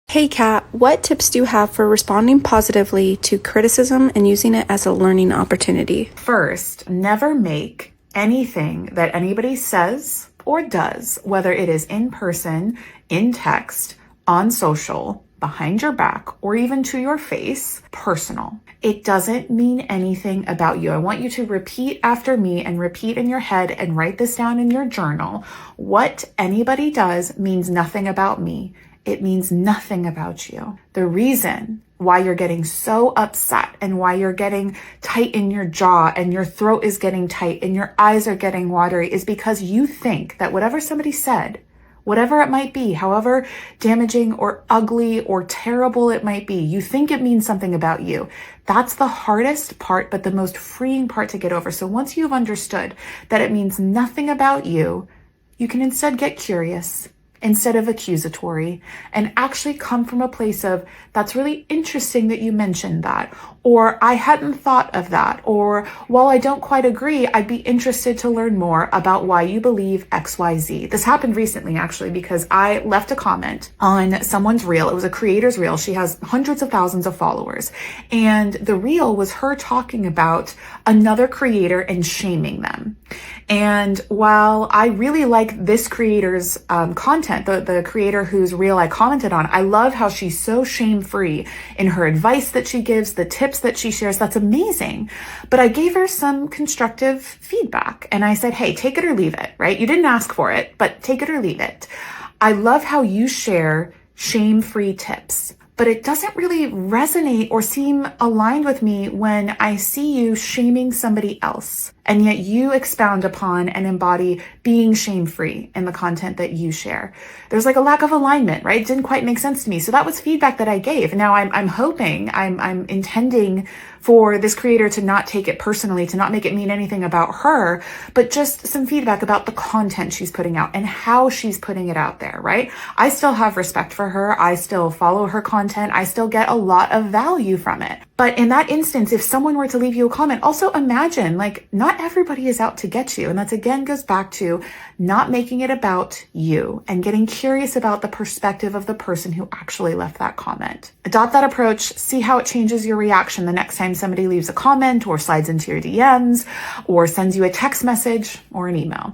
Hey Kat, what tips do you have for responding positively to criticism and using it as a learning opportunity? First, never make anything that anybody says or does, whether it is in person, in text, on social, behind your back, or even to your face, personal. It doesn't mean anything about you. I want you to repeat after me and repeat in your head and write this down in your journal. What anybody does means nothing about me. It means nothing about you. The reason why you're getting so upset and why you're getting tight in your jaw and your throat is getting tight and your eyes are getting watery is because you think that whatever somebody said, whatever it might be, however damaging or ugly or terrible it might be, you think it means something about you. That's the hardest part, but the most freeing part to get over. So once you've understood that it means nothing about you, you can instead get curious instead of accusatory and actually come from a place of, that's really interesting that you mentioned that, or I hadn't thought of that, or while I don't quite agree, I'd be interested to learn more about why you believe XYZ. This happened recently actually because I left a comment on someone's reel. It was a creator's reel. She has hundreds of thousands of followers. And the reel was her talking about another creator and shaming them. And while I really like this creator's content, the creator whose reel I commented on, I love how she's so shame-free in her advice that she gives, the tips that she shares. That's amazing. But I gave her some constructive feedback and I said, hey, take it or leave it, right? You didn't ask for it, but take it or leave it. I love how you share shame-free tips, but it doesn't really resonate or seem aligned with me when I see you shaming somebody else. And yet you expound upon and embody being shame-free in the content that you share. There's like a lack of alignment, right? It didn't quite make sense to me. So that was feedback that I gave. Now I'm hoping, I'm intending for this creator to not take it personally, to not make it mean anything about her, but just some feedback about the content she's putting out and how she's putting it out there, right? I still have respect for her. I still follow her content. I still get a lot of value from it. But in that instance, if someone were to leave you a comment, also imagine like not everybody is out to get you. And that again goes back to not making it about you and getting curious about the perspective of the person who actually left that comment. Adopt that approach, see how it changes your reaction the next time somebody leaves a comment or slides into your DMs or sends you a text message or an email.